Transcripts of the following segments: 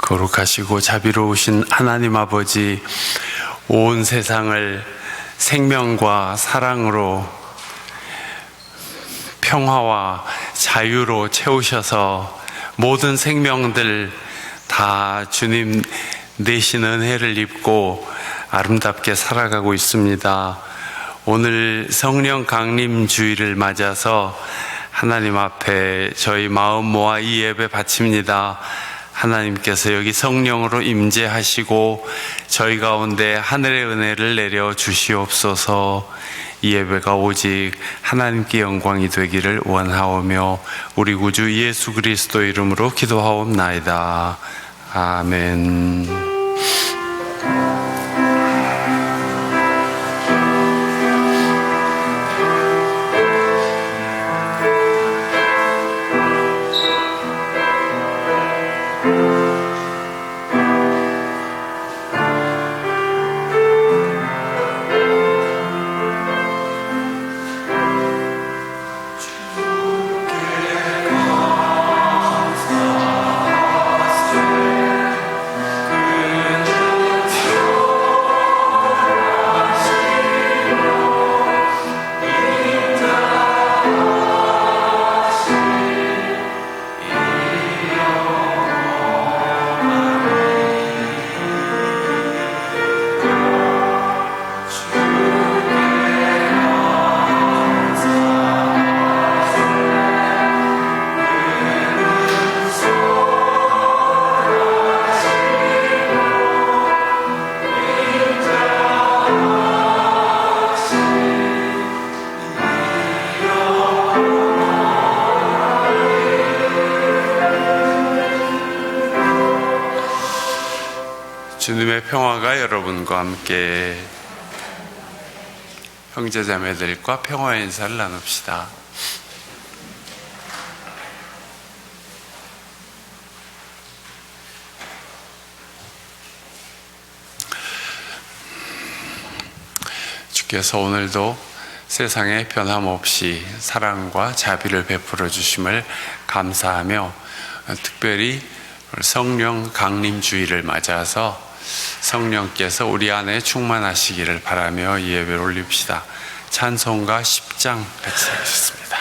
거룩하시고 자비로우신 하나님 아버지, 온 세상을 생명과 사랑으로 평화와 자유로 채우셔서 모든 생명들 다 주님 내신 은혜를 입고 아름답게 살아가고 있습니다. 오늘 성령 강림 주일을 맞아서 하나님 앞에 저희 마음 모아 이 예배 바칩니다. 하나님께서 여기 성령으로 임재하시고 저희 가운데 하늘의 은혜를 내려 주시옵소서. 이 예배가 오직 하나님께 영광이 되기를 원하오며 우리 구주 예수 그리스도 이름으로 기도하옵나이다. 아멘. 주님의 평화가 여러분과 함께. 형제자매들과 평화의 인사를 나눕시다. 주께서 오늘도 세상에 변함없이 사랑과 자비를 베풀어 주심을 감사하며, 특별히 성령 강림 주일을 맞아서 성령께서 우리 안에 충만하시기를 바라며 이 예배를 올립시다. 찬송가 10장 같이 하겠습니다.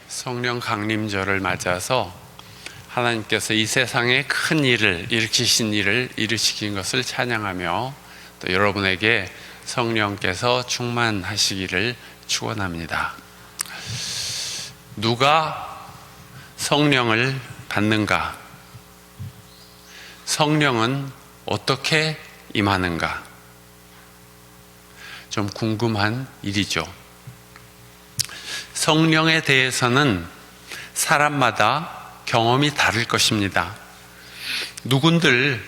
성령 강림절을 맞아서 하나님께서 이 세상에 큰 일을 일으키신 일을 이루시킨 것을 찬양하며 또 여러분에게 성령께서 충만하시기를 축원합니다. 누가 성령을 받는가? 성령은 어떻게 임하는가? 좀 궁금한 일이죠. 성령에 대해서는 사람마다 경험이 다를 것입니다. 누군들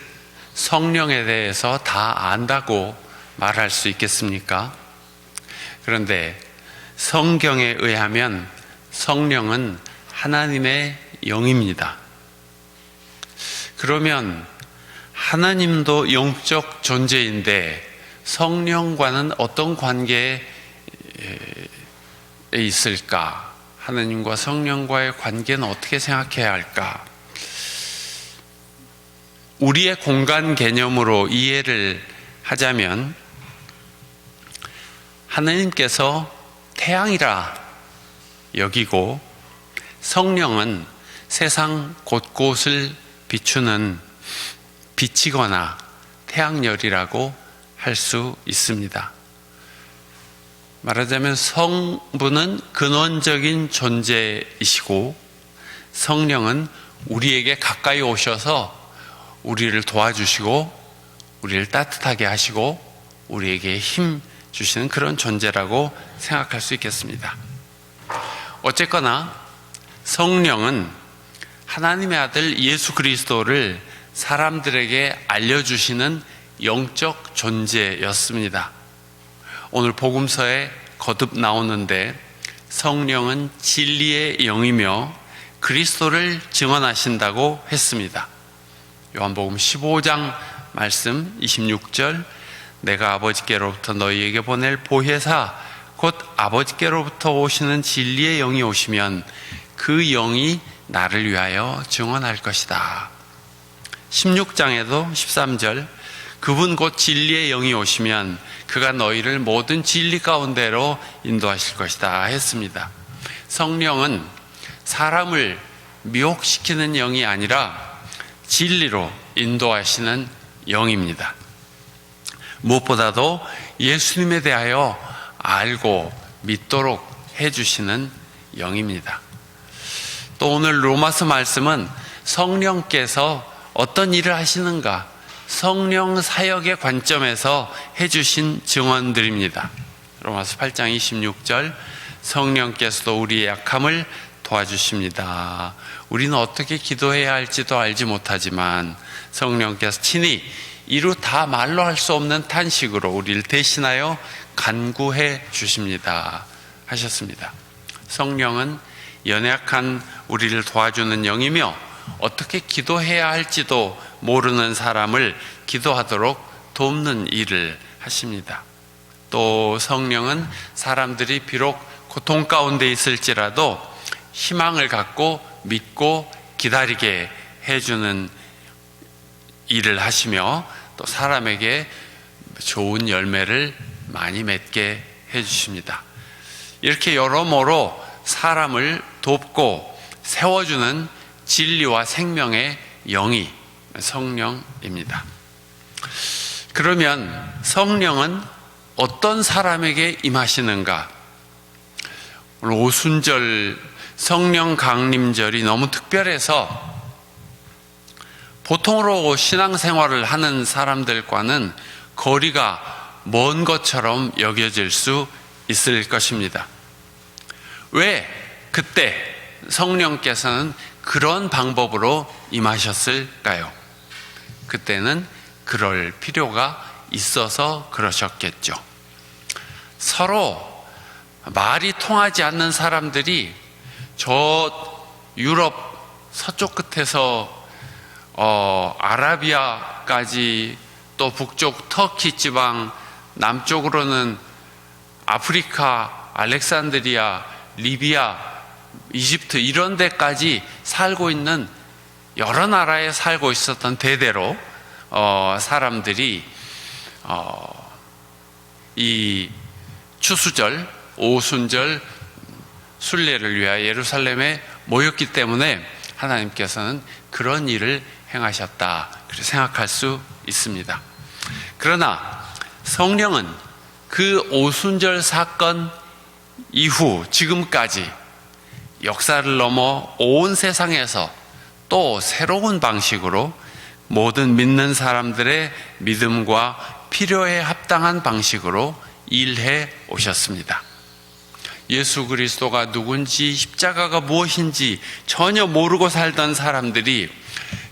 성령에 대해서 다 안다고 말할 수 있겠습니까? 그런데 성경에 의하면 성령은 하나님의 영입니다. 그러면 하나님도 영적 존재인데 성령과는 어떤 관계에 있을까? 하나님과 성령과의 관계는 어떻게 생각해야 할까? 우리의 공간 개념으로 이해를 하자면 하나님께서 태양이라 여기고 성령은 세상 곳곳을 비추는 빛이거나 태양열이라고 할 수 있습니다. 말하자면 성부는 근원적인 존재이시고 성령은 우리에게 가까이 오셔서 우리를 도와주시고 우리를 따뜻하게 하시고 우리에게 힘 주시는 그런 존재라고 생각할 수 있겠습니다. 어쨌거나 성령은 하나님의 아들 예수 그리스도를 사람들에게 알려주시는 영적 존재였습니다. 오늘 복음서에 거듭 나오는데 성령은 진리의 영이며 그리스도를 증언하신다고 했습니다. 요한복음 15장 말씀 26절, 내가 아버지께로부터 너희에게 보낼 보혜사 곧 아버지께로부터 오시는 진리의 영이 오시면 그 영이 나를 위하여 증언할 것이다. 16장에도 13절, 그분 곧 진리의 영이 오시면 그가 너희를 모든 진리 가운데로 인도하실 것이다 했습니다. 성령은 사람을 미혹시키는 영이 아니라 진리로 인도하시는 영입니다. 무엇보다도 예수님에 대하여 알고 믿도록 해주시는 영입니다. 또 오늘 로마서 말씀은 성령께서 어떤 일을 하시는가, 성령 사역의 관점에서 해주신 증언들입니다. 로마서 8장 26절, 성령께서도 우리의 약함을 도와주십니다. 우리는 어떻게 기도해야 할지도 알지 못하지만 성령께서 친히 이루 다 말로 할 수 없는 탄식으로 우리를 대신하여 간구해 주십니다 하셨습니다. 성령은 연약한 우리를 도와주는 영이며 어떻게 기도해야 할지도 모르는 사람을 기도하도록 돕는 일을 하십니다. 또 성령은 사람들이 비록 고통 가운데 있을지라도 희망을 갖고 믿고 기다리게 해주는 일을 하시며 또 사람에게 좋은 열매를 많이 맺게 해주십니다. 이렇게 여러모로 사람을 돕고 세워주는 진리와 생명의 영이 성령입니다. 그러면 성령은 어떤 사람에게 임하시는가? 오늘 오순절 성령 강림절이 너무 특별해서 보통으로 신앙생활을 하는 사람들과는 거리가 먼 것처럼 여겨질 수 있을 것입니다. 왜 그때 성령께서는 그런 방법으로 임하셨을까요? 그때는 그럴 필요가 있어서 그러셨겠죠. 서로 말이 통하지 않는 사람들이 저 유럽 서쪽 끝에서 아라비아까지 또 북쪽 터키 지방, 남쪽으로는 아프리카, 알렉산드리아, 리비아, 이집트 이런 데까지 살고 있는 여러 나라에 살고 있었던 대대로 사람들이 이 추수절, 오순절 순례를 위하여 예루살렘에 모였기 때문에 하나님께서는 그런 일을 행하셨다 그렇게 생각할 수 있습니다. 그러나 성령은 그 오순절 사건 이후 지금까지 역사를 넘어 온 세상에서 또 새로운 방식으로 모든 믿는 사람들의 믿음과 필요에 합당한 방식으로 일해 오셨습니다. 예수 그리스도가 누군지 십자가가 무엇인지 전혀 모르고 살던 사람들이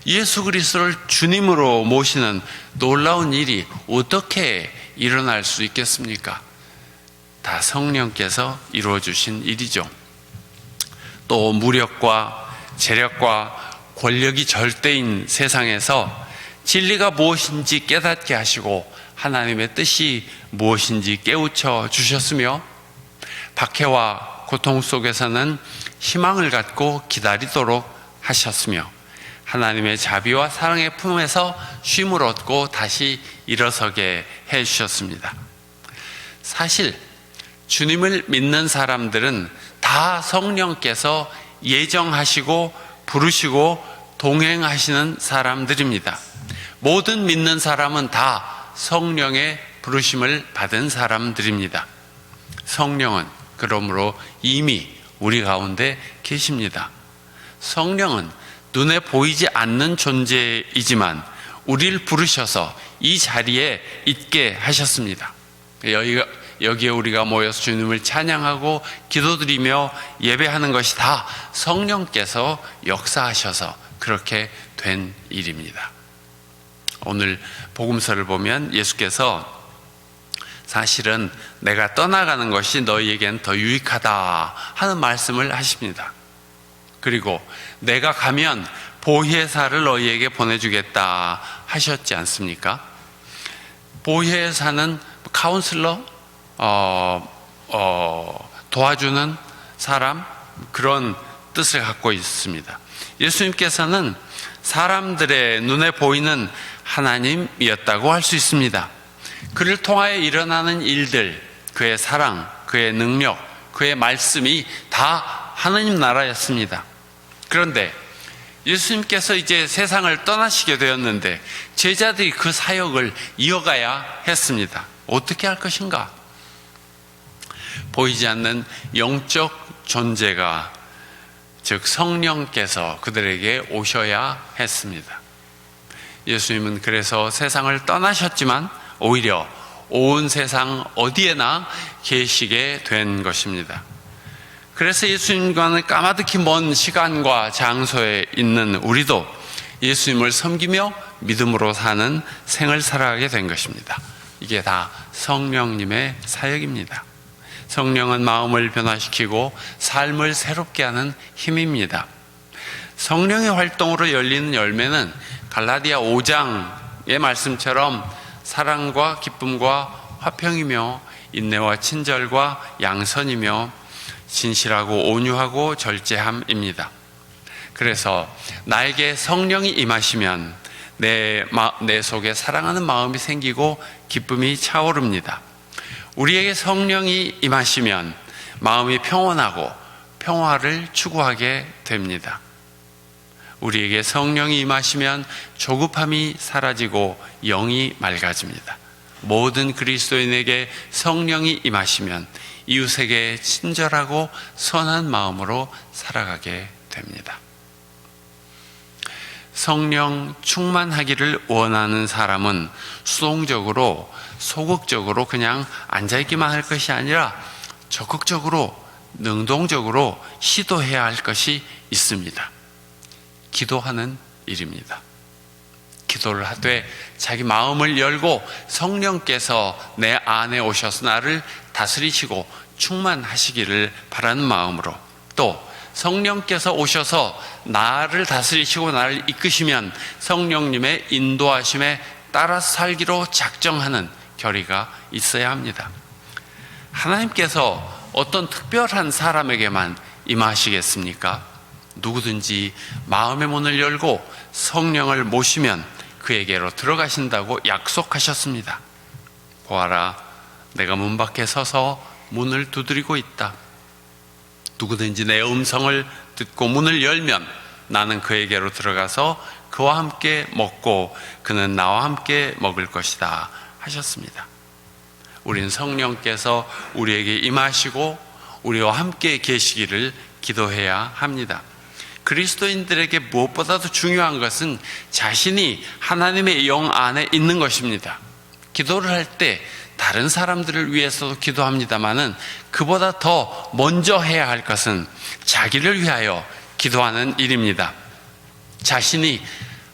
예수 그리스도를 주님으로 모시는 놀라운 일이 어떻게 일어날 수 있겠습니까? 다 성령께서 이루어 주신 일이죠. 또 무력과 재력과 권력이 절대인 세상에서 진리가 무엇인지 깨닫게 하시고 하나님의 뜻이 무엇인지 깨우쳐 주셨으며 박해와 고통 속에서는 희망을 갖고 기다리도록 하셨으며 하나님의 자비와 사랑의 품에서 쉼을 얻고 다시 일어서게 해주셨습니다. 사실 주님을 믿는 사람들은 다 성령께서 예정하시고 부르시고 동행하시는 사람들입니다. 모든 믿는 사람은 다 성령의 부르심을 받은 사람들입니다. 성령은 그러므로 이미 우리 가운데 계십니다. 성령은 눈에 보이지 않는 존재이지만 우리를 부르셔서 이 자리에 있게 하셨습니다. 여기에 우리가 모여서 주님을 찬양하고 기도드리며 예배하는 것이 다 성령께서 역사하셔서 그렇게 된 일입니다. 오늘 복음서를 보면 예수께서 사실은 내가 떠나가는 것이 너희에겐 더 유익하다 하는 말씀을 하십니다. 그리고 내가 가면 보혜사를 너희에게 보내주겠다 하셨지 않습니까? 보혜사는 카운슬러, 도와주는 사람, 그런 뜻을 갖고 있습니다. 예수님께서는 사람들의 눈에 보이는 하나님이었다고 할 수 있습니다. 그를 통하여 일어나는 일들, 그의 사랑, 그의 능력, 그의 말씀이 다 하나님 나라였습니다. 그런데 예수님께서 이제 세상을 떠나시게 되었는데 제자들이 그 사역을 이어가야 했습니다. 어떻게 할 것인가? 보이지 않는 영적 존재가, 즉 성령께서 그들에게 오셔야 했습니다. 예수님은 그래서 세상을 떠나셨지만 오히려 온 세상 어디에나 계시게 된 것입니다. 그래서 예수님과는 까마득히 먼 시간과 장소에 있는 우리도 예수님을 섬기며 믿음으로 사는 생을 살아가게 된 것입니다. 이게 다 성령님의 사역입니다. 성령은 마음을 변화시키고 삶을 새롭게 하는 힘입니다. 성령의 활동으로 열리는 열매는 갈라디아 5장의 말씀처럼 사랑과 기쁨과 화평이며 인내와 친절과 양선이며 진실하고 온유하고 절제함입니다. 그래서 나에게 성령이 임하시면 내 속에 사랑하는 마음이 생기고 기쁨이 차오릅니다. 우리에게 성령이 임하시면 마음이 평온하고 평화를 추구하게 됩니다. 우리에게 성령이 임하시면 조급함이 사라지고 영이 맑아집니다. 모든 그리스도인에게 성령이 임하시면 이웃에게 친절하고 선한 마음으로 살아가게 됩니다. 성령 충만하기를 원하는 사람은 수동적으로, 소극적으로 그냥 앉아있기만 할 것이 아니라 적극적으로, 능동적으로 시도해야 할 것이 있습니다. 기도하는 일입니다. 기도를 하되 자기 마음을 열고 성령께서 내 안에 오셔서 나를 다스리시고 충만하시기를 바라는 마음으로, 또 성령께서 오셔서 나를 다스리시고 나를 이끄시면 성령님의 인도하심에 따라서 살기로 작정하는 결의가 있어야 합니다. 하나님께서 어떤 특별한 사람에게만 임하시겠습니까? 누구든지 마음의 문을 열고 성령을 모시면 그에게로 들어가신다고 약속하셨습니다. 보아라, 내가 문 밖에 서서 문을 두드리고 있다. 누구든지 내 음성을 듣고 문을 열면 나는 그에게로 들어가서 그와 함께 먹고 그는 나와 함께 먹을 것이다 하셨습니다. 우리는 성령께서 우리에게 임하시고 우리와 함께 계시기를 기도해야 합니다. 그리스도인들에게 무엇보다도 중요한 것은 자신이 하나님의 영 안에 있는 것입니다. 기도를 할 때 다른 사람들을 위해서도 기도합니다마는 그보다 더 먼저 해야 할 것은 자기를 위하여 기도하는 일입니다. 자신이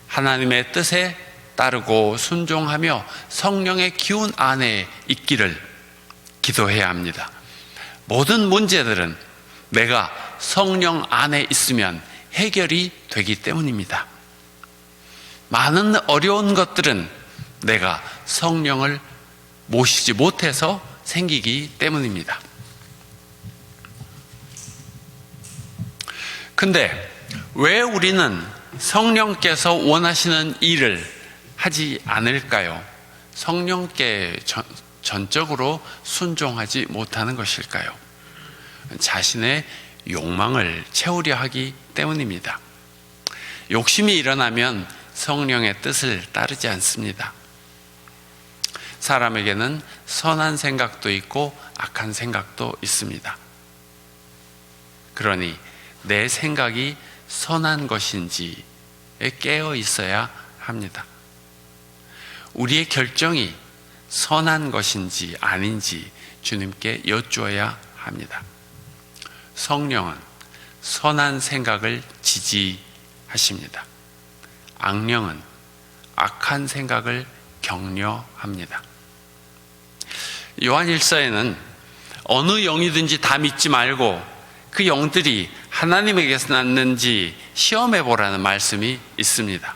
하나님의 뜻에 따르고 순종하며 성령의 기운 안에 있기를 기도해야 합니다. 모든 문제들은 내가 성령 안에 있으면 해결이 되기 때문입니다. 많은 어려운 것들은 내가 성령을 모시지 못해서 생기기 때문입니다. 근데 왜 우리는 성령께서 원하시는 일을 하지 않을까요? 성령께 전적으로 순종하지 못하는 것일까요? 자신의 욕망을 채우려 하기 때문입니다. 욕심이 일어나면 성령의 뜻을 따르지 않습니다. 사람에게는 선한 생각도 있고 악한 생각도 있습니다. 그러니 내 생각이 선한 것인지에 깨어 있어야 합니다. 우리의 결정이 선한 것인지 아닌지 주님께 여쭈어야 합니다. 성령은 선한 생각을 지지하십니다. 악령은 악한 생각을 격려합니다. 요한일서에는 어느 영이든지 다 믿지 말고 그 영들이 하나님에게서 났는지 시험해 보라는 말씀이 있습니다.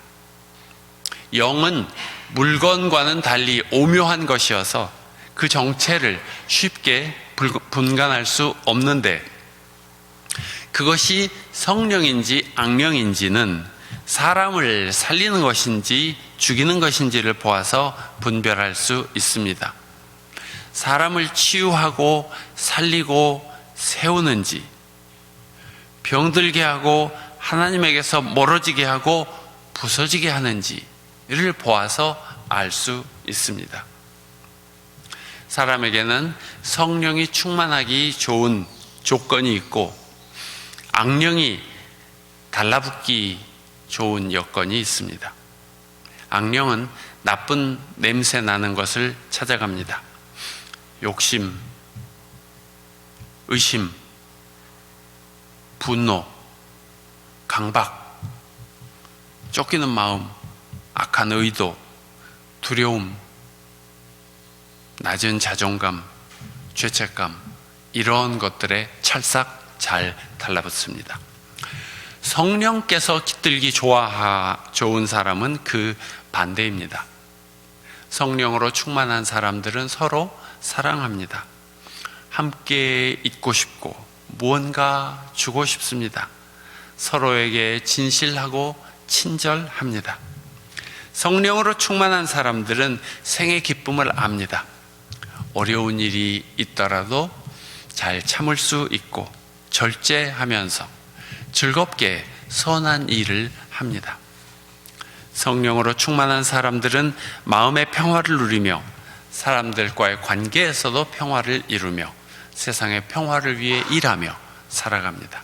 영은 물건과는 달리 오묘한 것이어서 그 정체를 쉽게 분간할 수 없는데, 그것이 성령인지 악령인지는 사람을 살리는 것인지 죽이는 것인지를 보아서 분별할 수 있습니다. 사람을 치유하고 살리고 세우는지, 병들게 하고 하나님에게서 멀어지게 하고 부서지게 하는지를 보아서 알 수 있습니다. 사람에게는 성령이 충만하기 좋은 조건이 있고 악령이 달라붙기 좋은 여건이 있습니다. 악령은 나쁜 냄새 나는 것을 찾아갑니다. 욕심, 의심, 분노, 강박, 쫓기는 마음, 악한 의도, 두려움, 낮은 자존감, 죄책감, 이런 것들에 찰싹 잘 달라붙습니다. 성령께서 깃들기 좋은 사람은 그 반대입니다. 성령으로 충만한 사람들은 서로 사랑합니다. 함께 있고 싶고 무언가 주고 싶습니다. 서로에게 진실하고 친절합니다. 성령으로 충만한 사람들은 생의 기쁨을 압니다. 어려운 일이 있더라도 잘 참을 수 있고 절제하면서 즐겁게 선한 일을 합니다. 성령으로 충만한 사람들은 마음의 평화를 누리며 사람들과의 관계에서도 평화를 이루며 세상의 평화를 위해 일하며 살아갑니다.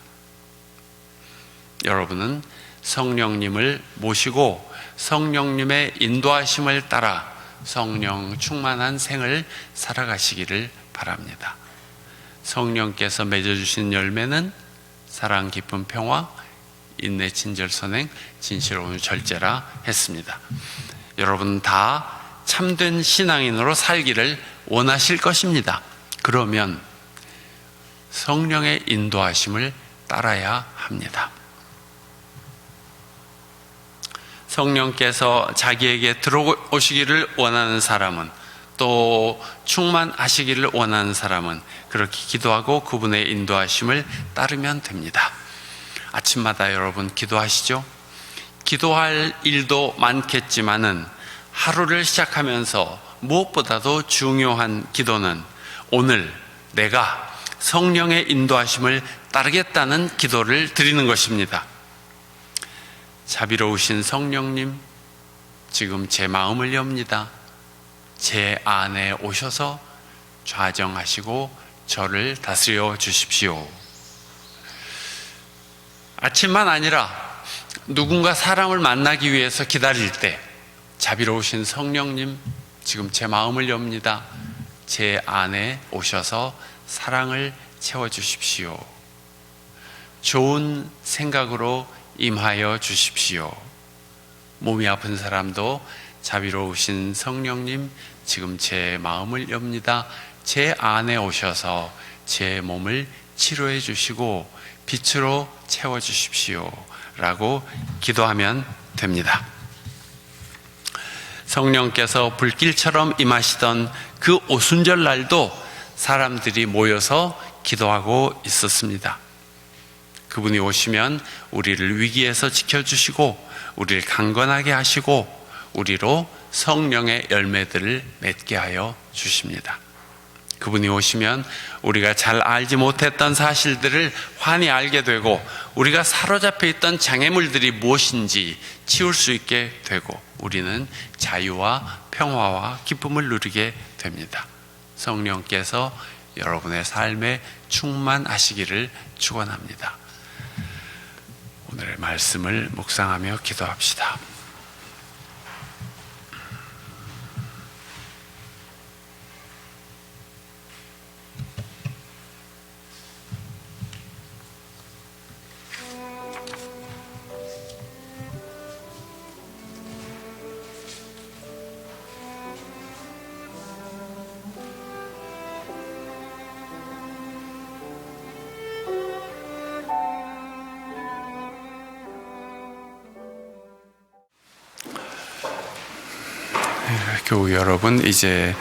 여러분은 성령님을 모시고 성령님의 인도하심을 따라 성령 충만한 생을 살아가시기를 바랍니다. 성령께서 맺어주신 열매는 사랑, 기쁨, 평화, 인내, 친절, 선행, 진실로운 절제라 했습니다. 여러분 다 참된 신앙인으로 살기를 원하실 것입니다. 그러면 성령의 인도하심을 따라야 합니다. 성령께서 자기에게 들어오시기를 원하는 사람은, 또 충만하시기를 원하는 사람은 그렇게 기도하고 그분의 인도하심을 따르면 됩니다. 아침마다 여러분 기도하시죠? 기도할 일도 많겠지만은 하루를 시작하면서 무엇보다도 중요한 기도는 오늘 내가 성령의 인도하심을 따르겠다는 기도를 드리는 것입니다. 자비로우신 성령님, 지금 제 마음을 엽니다. 제 안에 오셔서 좌정하시고 저를 다스려 주십시오. 아침만 아니라 누군가 사람을 만나기 위해서 기다릴 때 자비로우신 성령님, 지금 제 마음을 엽니다. 제 안에 오셔서 사랑을 채워주십시오. 좋은 생각으로 임하여 주십시오. 몸이 아픈 사람도 자비로우신 성령님, 지금 제 마음을 엽니다. 제 안에 오셔서 제 몸을 치료해 주시고 빛으로 채워주십시오 라고 기도하면 됩니다. 성령께서 불길처럼 임하시던 그 오순절 날도 사람들이 모여서 기도하고 있었습니다. 그분이 오시면 우리를 위기에서 지켜주시고 우리를 강건하게 하시고 우리로 성령의 열매들을 맺게 하여 주십니다. 그분이 오시면 우리가 잘 알지 못했던 사실들을 환히 알게 되고 우리가 사로잡혀 있던 장애물들이 무엇인지 치울 수 있게 되고 우리는 자유와 평화와 기쁨을 누리게 됩니다. 성령께서 여러분의 삶에 충만하시기를 축원합니다. 오늘의 말씀을 묵상하며 기도합시다. 교우 여러분, 이제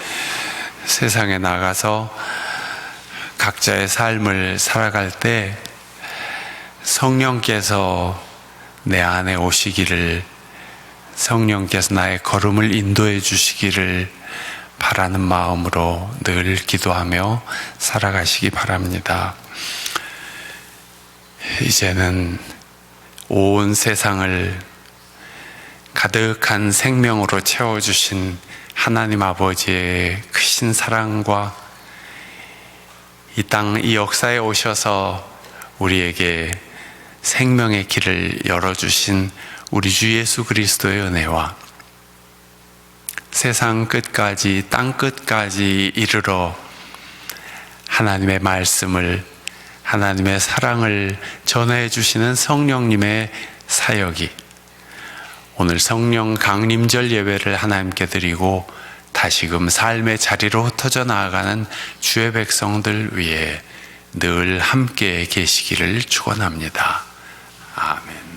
세상에 나가서 각자의 삶을 살아갈 때 성령께서 내 안에 오시기를, 성령께서 나의 걸음을 인도해 주시기를 바라는 마음으로 늘 기도하며 살아가시기 바랍니다. 이제는 온 세상을 가득한 생명으로 채워주신 하나님 아버지의 크신 사랑과 이 땅, 이 역사에 오셔서 우리에게 생명의 길을 열어주신 우리 주 예수 그리스도의 은혜와 세상 끝까지, 땅 끝까지 이르러 하나님의 말씀을, 하나님의 사랑을 전해 주시는 성령님의 사역이, 오늘 성령 강림절 예배를 하나님께 드리고 다시금 삶의 자리로 흩어져 나아가는 주의 백성들 위해 늘 함께 계시기를 축원합니다. 아멘.